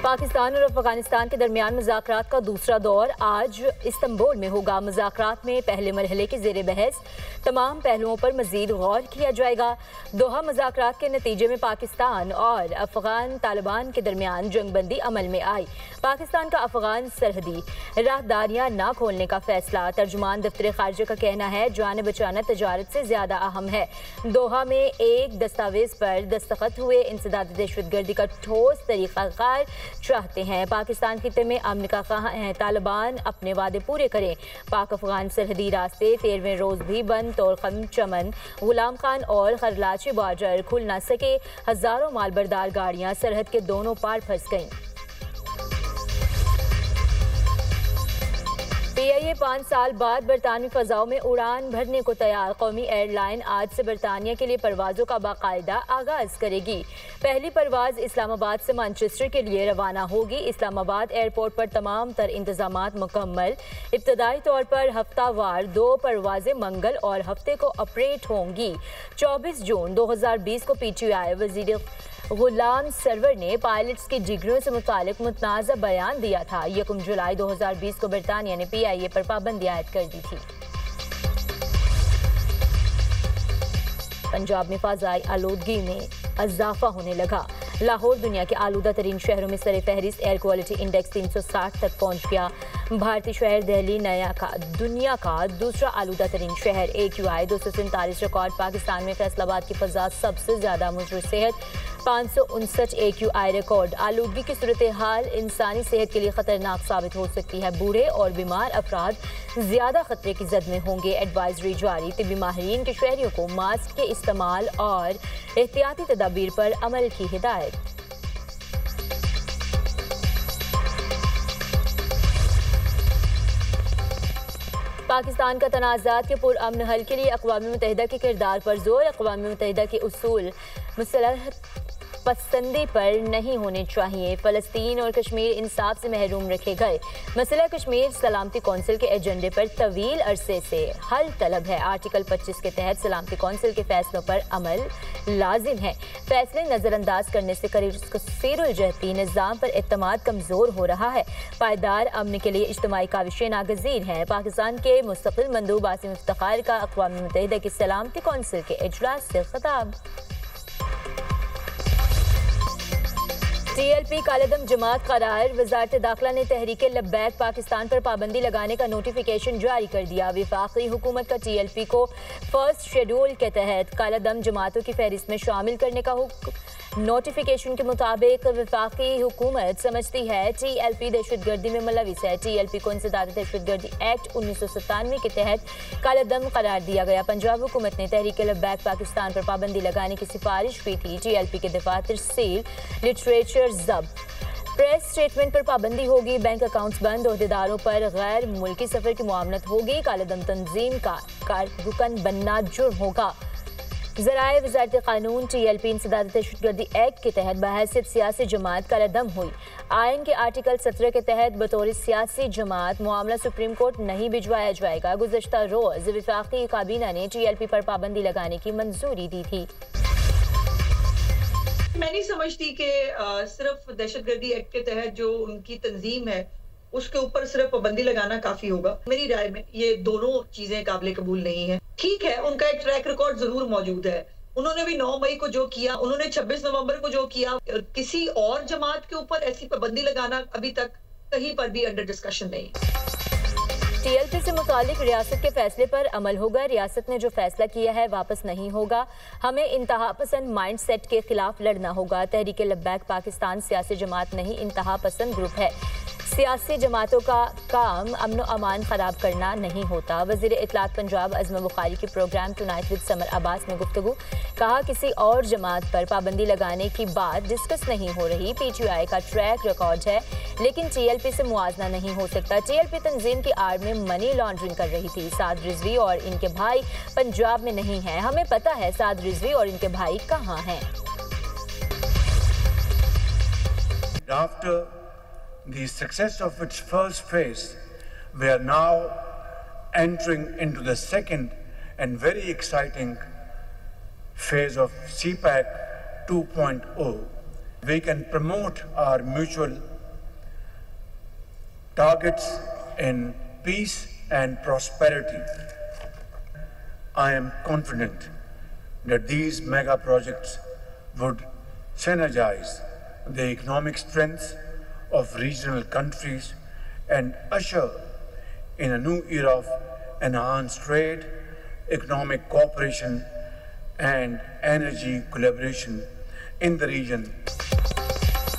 पाकिस्तान और अफगानिस्तान के दरमियान मुज़ाकरात का दूसरा दौर आज इस्तांबुल में होगा। मुज़ाकरात में पहले मरहले के ज़ेर बहस तमाम पहलुओं पर मज़ीद गौर किया जाएगा। दोहा मुज़ाकरात के नतीजे में पाकिस्तान और अफगान तालिबान के दरमियान जंगबंदी अमल में आई। पाकिस्तान का अफगान सरहदी राहदारियाँ न खोलने का फैसला। तर्जुमान दफ्तर खारजा का कहना है जान बचाना तजारत से ज़्यादा अहम है। दोहा में एक दस्तावेज़ पर दस्तखत हुए। इंसदाद दहशतगर्दी का ठोस तरीक़ाकार चाहते हैं। पाकिस्तान खिते में अमन का कहाँ है। तालिबान अपने वादे पूरे करें। पाक अफगान सरहदी रास्ते 13वें रोज़ भी बंद। तोरखम चमन गुलाम खान और खरलाची बाजार खुल न सके। हज़ारों मालबरदार गाड़ियाँ सरहद के दोनों पार फंस गईं। PIA 5 साल बाद बरतानवी फ़ज़ाओं में उड़ान भरने को तैयार। कौमी एयरलाइन आज से बरतानिया के लिए परवाज़ों का बाकायदा आगाज़ करेगी। पहली परवाज़ इस्लामाबाद से मैनचेस्टर के लिए रवाना होगी। इस्लामाबाद एयरपोर्ट पर तमाम तर इंतज़ामात मुकम्मल। इब्तदाई तौर पर हफ्तावार 2 परवाज़ें मंगल और हफ्ते को ऑपरेट होंगी। 24 जून 2020 को PTI वज़ीर गुलाम सरवर ने पायलट्स की डिग्रियों से मुतालिक मुतनाज़ा बयान दिया था। 1 जुलाई 2020 को बरतानिया ने PIA पर पाबंदी आयद कर दी थी। पंजाब में फ़ज़ाई आलूदगी में इजाफा होने लगा। लाहौर दुनिया के आलूदा तरीन शहरों में सर फहरिस्त एयर क्वालिटी इंडेक्स 360 तक पहुँच गया। भारतीय शहर दिल्ली दुनिया का दूसरा आलूदा तरीन शहर। AQI 247 record. पाकिस्तान में फैसलाबाद की फ़ज़ा सबसे ज़्यादा मुज़र सेहत 559 AQI रिकॉर्ड। आलूदगी की सूरत हाल इंसानी सेहत के लिए ख़तरनाक साबित हो सकती है। बूढ़े और बीमार अफराद ज़्यादा खतरे की जद में होंगे। एडवाइजरी जारी। तिब्बी माहिरीन के शहरियों को मास्क के इस्तेमाल और एहतियाती तदाबीर पर अमल की हिदायत। पाकिस्तान का तनाज़ात के पुरअमन हल के लिए अक़वाम मुत्तहिदा के किरदार पर जोर। अक़वाम मुत्तहिदा के उसूल मुसलहत पसंदी पर नहीं होने चाहिए। फ़लस्तीन और कश्मीर इंसाफ से महरूम रखे गए। मसला कश्मीर सलामती कौंसिल के एजेंडे पर तवील अरसे से हल तलब है। आर्टिकल 25 के तहत सलामती कौंसिल के फैसलों पर अमल लाजिम है। फैसले नज़रअंदाज करने से कसीरुल जहती निज़ाम पर एतमाद कमज़ोर हो रहा है। पायदार अमन के लिए इज्तिमाई काविशें नागज़ीर हैं। पाकिस्तान के मुस्तक़िल मंदूब आसिम इफ्तिखार का अक़वाम मुत्तहिदा की सलामती कौंसिल के इजलास से खिताब। TLP कालेदम जमात करार। वज़ारत दाखिला ने तहरीक लब्बैक पाकिस्तान पर पाबंदी लगाने का नोटिफिकेशन जारी कर दिया। वफाकी हुकूमत का TLP को फर्स्ट शेड्यूल के तहत कालेदम जमातों की फहरिस्त में शामिल करने का नोटिफिकेशन के मुताबिक वफाकी हुकूमत समझती है TLP दहशतगर्दी में मुलविस है। TLP को इंसदाद दहशतगर्दी एक्ट 1997 के तहत कालेदम करार दिया गया। पंजाब हुकूमत ने तहरीक लब्बैक पाकिस्तान पर पाबंदी लगाने की सिफारिश की थी। TLP के दफातर सील लिटरेचर जब्त। प्रेस स्टेटमेंट पर पाबंदी होगी। बैंक अकाउंट्स बंद। ओहदेदारों पर गैर मुल्की सफर की मुआमलत होगी। कालेदम तंजीम का रुकन बनना जुर्म होगा। ज़राए वज़ारत क़ानून TLP इंसदाद दहशतगर्दी एक्ट के तहत बहैसियत सियासी जमात कालेदम हुई। आइन के आर्टिकल 17 के तहत बतौर सियासी जमात मामला सुप्रीम कोर्ट नहीं भिजवाया जाएगा। गुज़श्ता रोज़ वफाकी काबीना ने TLP पर पाबंदी लगाने की मंजूरी दी थी। मैं नहीं समझती कि सिर्फ दहशतगर्दी एक्ट के तहत जो उनकी तंजीम है उसके ऊपर सिर्फ पाबंदी लगाना काफी होगा। मेरी राय में ये दोनों चीजें काबिल कबूल नहीं है। ठीक है, उनका एक ट्रैक रिकॉर्ड जरूर मौजूद है। उन्होंने भी 9 मई को जो किया, उन्होंने 26 नवंबर को जो किया, किसी और जमात के ऊपर ऐसी पाबंदी लगाना अभी तक कहीं पर भी अंडर डिस्कशन नहीं। TLP से मुतालिक रियासत के फैसले पर अमल होगा। रियासत ने जो फैसला किया है वापस नहीं होगा। हमें इंतहा पसंद माइंड सेट के खिलाफ लड़ना होगा। तहरीक लब्बैक पाकिस्तान सियासी जमात नहीं, इंतहा पसंद ग्रुप है। सियासी जमातों का काम अमन अमान खराब करना नहीं होता। वज़ीर इत्तलात पंजाब अज़मा बुखारी की programme tonight with Samar Abbas में गुफ्तगू। कहा किसी और जमात पर पाबंदी लगाने की बात डिस्कस नहीं हो रही। PTI का ट्रैक रिकॉर्ड है लेकिन TLP से मुआवजा नहीं हो सकता। TLP तंजीम की आड़ में मनी लॉन्ड्रिंग कर रही थी। साद रिजवी और इनके भाई पंजाब में नहीं हैं। हमें पता है साद रिजवी और इनके भाई कहाँ हैं। After the success of its first phase, we are now entering into the second and very exciting phase of CPAC 2.0. We can promote our mutual targets in peace and prosperity. I am confident that these mega projects would synergize the economic strengths of regional countries and usher in a new era of enhanced trade, economic cooperation and energy collaboration in the region.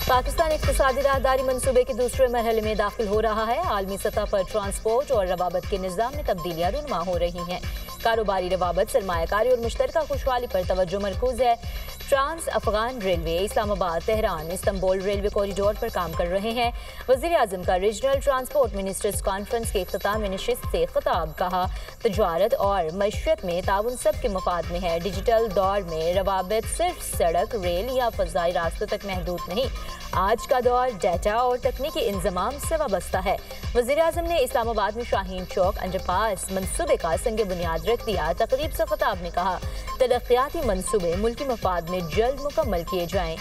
Pakistan इक़्तिसादी राहदारी मंसूबे के दूसरे मरहले में दाखिल हो रहा है। आलमी सतह पर ट्रांसपोर्ट और रवाबत के निज़ाम में तब्दीलियां रुनमा हो रही हैं। कारोबारी रवाबत, सरमायाकारी और मुश्तरका खुशहाली पर तवज्जो मरकूज है। Trans Afghan railway Islamabad Tehran Istanbul railway corridor पर काम कर रहे हैं। वज़ीर आज़म का रीजनल ट्रांसपोर्ट मिनिस्टर्स कॉन्फ्रेंस के इख्तितामी नशिस्त से खिताब। कहा, तजारत और मईशत में ताउन सब के मफाद में है। डिजिटल दौर में रवाबत सिर्फ सड़क, रेल या फ़ज़ाई रास्तों तक महदूद नहीं, आज का दौर डाटा और तकनीकी इंतजाम से वाबस्ता है। वज़ीर आज़म ने इस्लामाबाद में शाहीन चौक अंडरपास मंसूबे का संग बुनियाद रख दिया। तकरीब से खिताब में कहा, तरक्याती मंसूबे मुल्की मफाद में जल्द मुकम्मल किए जाएं।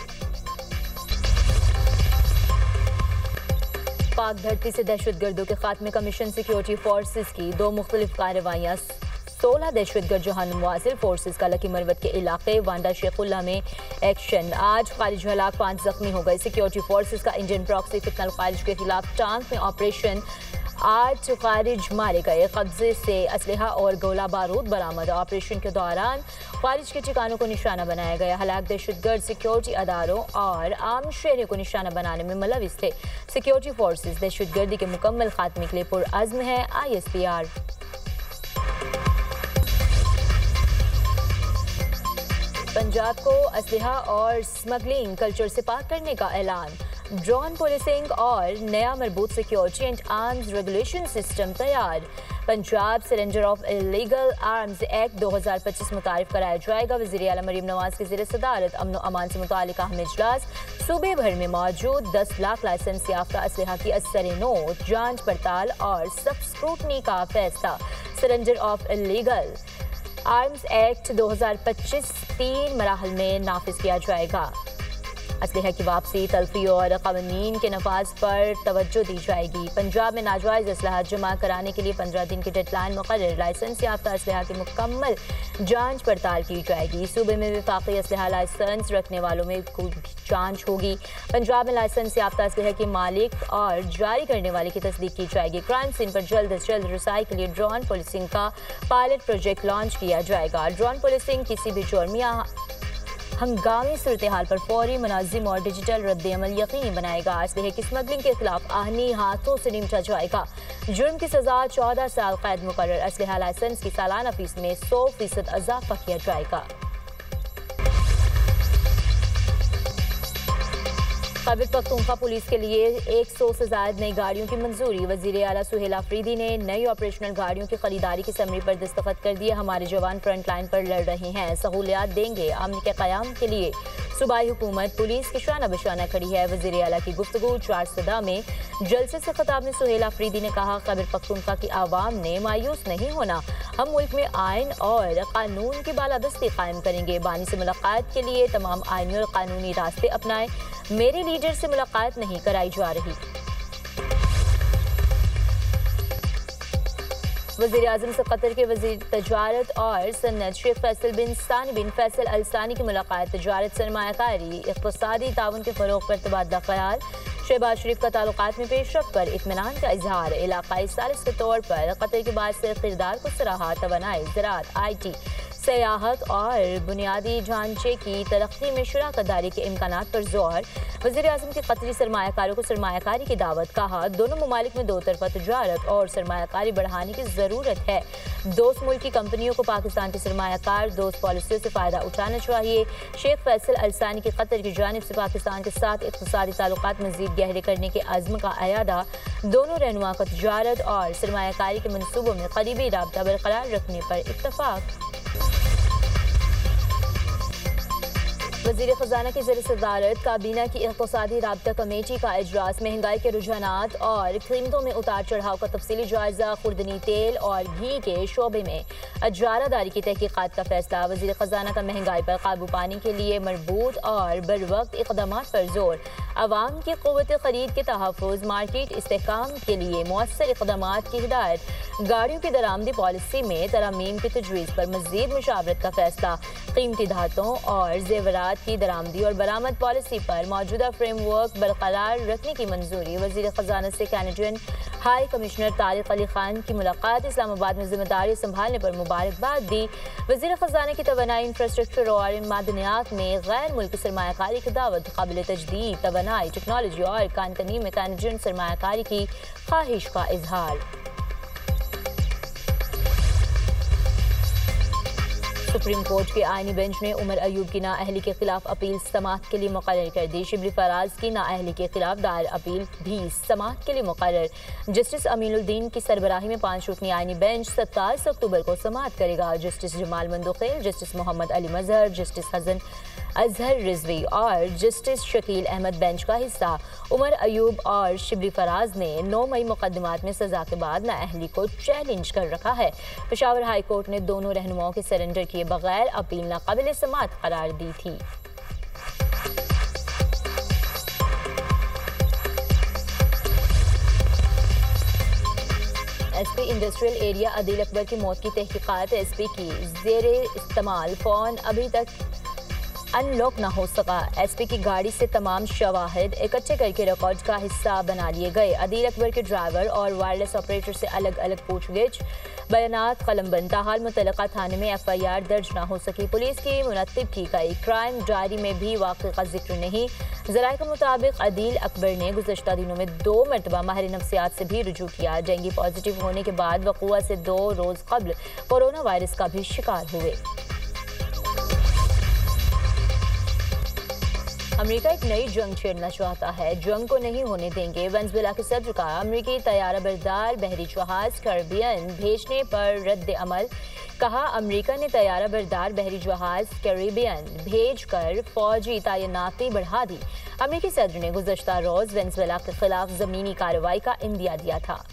पाक धरती से दहशतगर्दों के खात्मे का मिशन सिक्योरिटी फोर्सेस की 2 मुख्तलिफ कार्रवाइयाँ। 16 दहशतगर्द जहानुम वासिल फोर्सेस का लकी मरवत के इलाके वांडा शेखुल्ला में एक्शन। आज खारिज हलाक, 5 जख्मी हो गए। सिक्योरिटी फोर्सेस का इंडियन प्रॉक्सी फितनल खारिज के खिलाफ टांग में ऑपरेशन। आज खारिज मारे गए। कब्जे से असलहा और गोला बारूद बरामद। ऑपरेशन के दौरान खारिज के ठिकानों को निशाना बनाया गया। हलाक दहशतगर्द सिक्योरिटी अदारों और आम शहरों को निशाना बनाने में मुलविस थे। सिक्योरिटी फोर्सेस दहशतगर्दी के मुकम्मल खात्मे के लिए पुरअज़्म है। ISPR पंजाब को असलहा और स्मगलिंग कल्चर से पाक करने का ऐलान। ड्रोन पुलिसिंग और नया मरबूत security and arms regulation system तैयार। Punjab surrender of illegal arms act 2025 मुतारिफ कराया जाएगा। वज़ीर आला मरीम नवाज की ज़ेर सदारत अमन और अमान से मुताल्लिक़ अहम इजलास। सूबे भर में मौजूद 10 लाख लाइसेंस याफ्ता असलहा की असर नोट, जांच पड़ताल और सख्त स्क्रूटनी का फैसला। Surrender of illegal arms act 2025 3 मराहल में नाफिज किया जाएगा। असलहा की वापसी, तल्फी और क़वानीन के नफाज पर तवज्जो दी जाएगी। पंजाब में नाजायज़ असलहा जमा कराने के लिए 15 दिन की डेडलाइन मुकर्रर। लाइसेंस याफ्ता असलहा की मुकम्मल जांच पड़ताल की जाएगी। सूबे में वफाकी असलहा लाइसेंस रखने वालों में जांच होगी। पंजाब में लाइसेंस याफ्ता असलहा के मालिक और जारी करने वाले की तस्दीक की जाएगी। क्राइम सीन पर जल्द अज जल्द रसाई के लिए ड्रोन पुलिसिंग का पायलट प्रोजेक्ट लॉन्च किया जाएगा। ड्रोन पुलिसिंग किसी भी जुर्म या हंगामी सूरत हाल पर फौरी, मुनाजिम और डिजिटल रद्द-ए-अमल यकीनी बनाएगा। असलहे की स्मगलिंग के खिलाफ आहनी हाथों से निपटा जाएगा। जुर्म की सजा 14 साल कैद मुकर्रर। असलहा लाइसेंस की सालाना फीस में 100% इजाफा किया जाएगा। खैबर पख्तूनख्वा पुलिस के लिए 100 से ज़ायद नई गाड़ियों की मंजूरी। वज़ीर आला सुहेल आफरीदी ने नई ऑपरेशनल गाड़ियों की खरीदारी की समरी पर दस्तखत कर दिए। हमारे जवान फ्रंट लाइन पर लड़ रहे हैं, सहूलियात देंगे। अमन के क़याम के लिए सूबाई हुकूमत पुलिस के शाना बशाना खड़ी है। वज़ीर आला की गुफ्तगू चारसदा में जलसे से खिताब में सुहेल आफरीदी ने कहा, खैबर पख्तूनख्वा की आवाम ने मायूस नहीं होना। हम मुल्क में आइन और कानून की बालादस्ती कायम करेंगे। बानी से मुलाकात के लिए तमाम आइनी और कानूनी रास्ते अपनाएं। मेरे लीडर से मुलाकात नहीं कराई जा रही। वज़ीर आज़म से कतर के वज़ीर तजारत और सन्नत शेख फैसल बिन सानी बिन फैसल अल सानी की मुलाकात। तजारत, सरमायाकारी, इक़्तिसादी ताउन के फ़रोग़ पर तबादला ख़याल। शहबाज शरीफ का ताल्लुकात में पेशरफ़्त पर इत्मीनान का इजहार। इलाक़ाई सालिस के तौर पर कतर के बाद से किरदार को सराहा। तवानाई, ज़राअत, IT, सयाहत और बुनियादी ढांचे की तरक्की में शराकतदारी के इम्कानात पर जोर। वज़ीर आज़म की कतरी सरमायाकारों को सरमायाकारी की दावत। कहा, दोनों ममालिक में 2 तरफ़ा तजारत और सरमायाकारी बढ़ाने की ज़रूरत है। दोस्त मुल्क की कंपनियों को पाकिस्तान के सरमायाकार दोस्त पॉलिसियों से फ़ायदा उठाना चाहिए। शेख फैसल अल सानी की कतर की जानिब से पाकिस्तान के साथ इक़्तिसादी ताल्लुकात मज़ीद गहरे करने के अज़्म का अयादा। दोनों रहनुमा का तजारत और सरमायाकारी के मनसूबों में करीबी राबता बरकरार रखने पर इत्तफ़ाक़। वज़ीर ख़ज़ाना की ज़ेर सदारत काबीना की इक़्तिसादी राब्ता कमेटी का इजलास महंगाई के रुझानात और कीमतों में उतार चढ़ाव का तफसीली जायज़ा। खुर्दनी तेल और घी के शोबे में अजारादारी की तहकीक़ात का फैसला। वज़ीर ख़ज़ाना का महंगाई पर काबू पाने के लिए मरबूत और बरवक्त इक़दामात पर जोर। अवाम की क़ुव्वत ख़रीद के तहफ़्फ़ुज़ मार्केट इस्तेहकाम के लिए मौसर इक़दामात की हिदायत। गाड़ियों की दरामदी पॉलिसी में तरमीम की तजवीज़ पर मज़ीद मुशावरत का फैसला। कीमती धातों और जेवरात की दरामदी और बरामद पॉलिसी पर मौजूदा फ्रेमवर्क बरकरार रखने की मंजूरी। वज़ीर ख़ज़ाना से Canadian high commissioner Tariq Ali Khan की मुलाकात। इस्लामाबाद में जिम्मेदारी संभालने पर मुबारकबाद दी। वज़ीर ख़ज़ाना की तवानाई, इंफ्रास्ट्रक्चर और मादनियात में गैर मुल्की सरमायाकारी की दावत। काबिल तजदीद तवानाई, टेक्नोलॉजी और कानकनी में कैनेडियन सरमायाकारी की ख्वाहिश का इजहार। सुप्रीम कोर्ट के आईनी बेंच ने उमर अयूब की नाअहली के खिलाफ अपील समाअत के लिए मुकर्रर कर दी। शिबली फराज की नाअहली के खिलाफ दायर अपील भी समाअत के लिए मुकर्रर। जस्टिस अमीनुद्दीन की सरबराही में 5 रुकनी आईनी बेंच 27 अक्टूबर को समाअत करेगा। जस्टिस जमाल मंदुखेल, जस्टिस मोहम्मद अली मजहर, जस्टिस हसन अजहर रिजवी और जस्टिस शकील अहमद बेंच का हिस्सा। उमर अयूब और शिबली फराज ने 9 मई मुकदमात में सजा के बाद नाअहली को चैलेंज कर रखा है। पेशावर हाई कोर्ट ने दोनों रहनुमाओं के सरेंडर किए बगैर अपील नाकाबिल समाअत करार दी थी। SP industrial area Adeel Akbar की मौत की तहकीकात। एसपी की जेर इस्तेमाल फोन अभी तक अनलॉक ना हो सका। एसपी की गाड़ी से तमाम शवाहिद इकट्ठे करके रिकॉर्ड का हिस्सा बना लिए गए। अदील अकबर के ड्राइवर और वायरलेस ऑपरेटर से अलग अलग पूछगिछ, बयानात कलमबंद। ताहाल मुतल्लका थाने में FIR दर्ज ना हो सकी। पुलिस की मुनत्तिब की गई क्राइम डायरी में भी वाक़े का जिक्र नहीं। ज़राए के मुताबिक अदील अकबर ने गुज़श्ता दिनों में 2 मरतबा माहिर नफ्सियात से भी रुजू किया। डेंगू पॉजिटिव होने के बाद वक़ुआ से 2 रोज़ कबल कोरोना वायरस का भी शिकार हुए। अमेरिका एक नई जंग छेड़ना चाहता है, जंग को नहीं होने देंगे। वेनेजुएला के सदर का अमेरिकी तैयारा बरदार बहरी जहाज कैरिबियन भेजने पर रद्द अमल। कहा, अमेरिका ने तैयारा बरदार बहरी जहाज कैरिबियन भेजकर फौजी तैनाती बढ़ा दी। अमेरिकी सदर ने गुज़श्ता रोज वेनेजुएला के खिलाफ ज़मीनी कार्रवाई का इंदिया दिया था।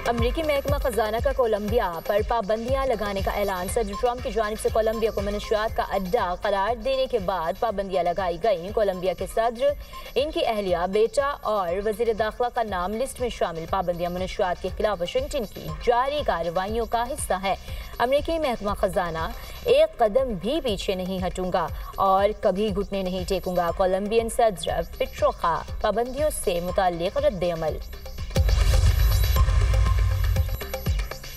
अमरीकी महकमा खजाना का कोलंबिया पर पाबंदियां लगाने का ऐलान। सदर ट्रंप की जानिब से कोलंबिया को मनशियात का अड्डा करार देने के बाद पाबंदियां लगाई गई। कोलंबिया के सदर, इनकी अहलिया, बेटा और वजीर दाखिला का नाम लिस्ट में शामिल। पाबंदियां मनशियात के खिलाफ वाशिंगटन की जारी कार्रवाइयों का हिस्सा है। अमरीकी महकमा खजाना, एक कदम भी पीछे नहीं हटूंगा और कभी घुटने नहीं टेकूंगा। कोलंबियन सदर पेट्रो का पाबंदियों से मुताल्लिक रद्द अमल।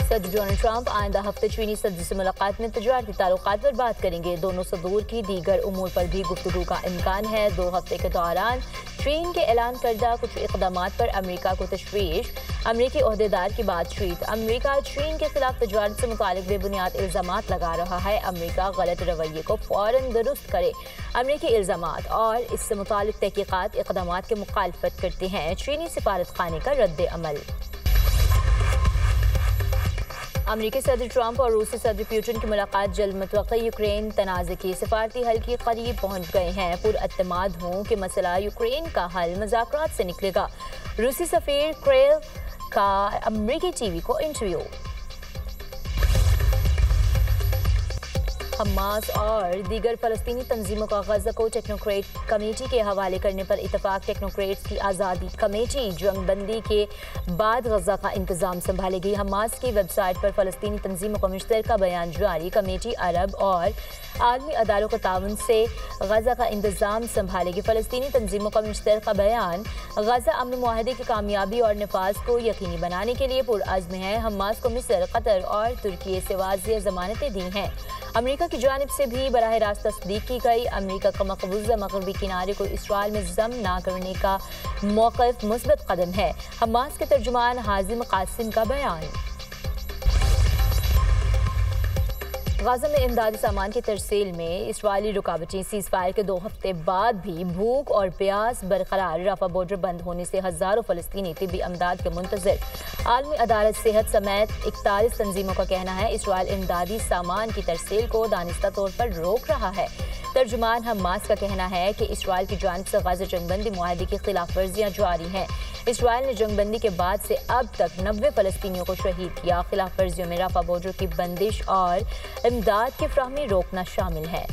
सदर डोनाल्ड ट्रंप आइंदा हफ्ते चीनी सदर से मुलाकात में तजारती ताल्लुकात पर बात करेंगे। दोनों सदूर की दीगर उमूर पर भी गुफ्तगू का इम्कान है। 2 हफ्ते के दौरान चीन के ऐलान करदा कुछ इक़दामात पर अमेरिका को तशवीश। अमेरिकी ओहदेदार की बातचीत। अमेरिका चीन के खिलाफ तजारत से मुतालिक बेबुनियाद इल्ज़ामात लगा रहा है। अमेरिका गलत रवैये को फ़ौरन दुरुस्त करे। अमेरिकी इल्ज़ामात और इससे मुतालिक तहकीकात इक़दामात की मुखालफत करते हैं। चीनी सिफारत खाने का रद्द अमल। अमेरिकी सदर ट्रंप और रूसी सदर पुतिन की मुलाकात जल्द मुतवक्की। यूक्रेन तनाज़े के सिफारती हल के करीब पहुंच गए हैं। पुरअतमाद हूँ कि मसला यूक्रेन का हल मुज़ाकरात से निकलेगा। रूसी सफ़ीर क्रेल का अमेरिकी टीवी को इंटरव्यू। हमास और दीगर फ़लस्तीनी तंजीमों का गज़ा को टेक्नोक्रेट कमेटी के हवाले करने पर इतफाक़। टेक्नोक्रेट्स की आज़ादी कमेटी जंगबंदी के बाद गज़ा का इंतज़ाम संभालेगी। हमास की वेबसाइट पर फ़लस्तीनी तंजीमों का मुश्तरका बयान जारी। कमेटी अरब और आलमी अदालों के ताउन से गज़ा का इंतज़ाम संभालेगी। फ़लस्तीनी तंजीमों का मुश्तरका बयान गज़ा अमन मुआहदे की कामयाबी और नफाज को यकीनी बनाने के लिए पुरअज़्म है। हमास को मिस्र, कतर और तुर्की से वाज़ेह ज़मानतें दी हैं। अमेरिका की जानिब से भी बराह रास्त तस्दीक की गई। अमेरिका का मकबूजा मगरबी किनारे को इसराइल में जम ना करने का मौक़िफ़ मुस्बत कदम है। हमास के तर्जुमान हाजिम कासिम का बयान। गाजा में इमदादी सामान की तरसील में इसराइली रुकावटें, सीज़ फायर के 2 हफ्ते बाद भी भूख और प्यास बरकरार। राफा बॉर्डर बंद होने से हज़ारों फ़लस्तीनी तिब्बी अमदाद के मुंतज़िर। आलमी अदालत सेहत समेत 41 तंजीमों का कहना है इसराइल इमदादी सामान की तरसील को दानिस्ता तौर पर रोक रहा है। तर्जुमान हमास का कहना है कि इसराइल की जानिब से गाजा जंगबंदी मुआहदे की खिलाफ वर्जियाँ जारी हैं। इसराइल ने जंगबंदी के बाद से अब तक 90 फ़लस्तीनियों को शहीद किया। खिलाफ वर्जियों में राफा बॉर्डर की बंदिश और इमदाद की फ्राहमी रोकना शामिल है।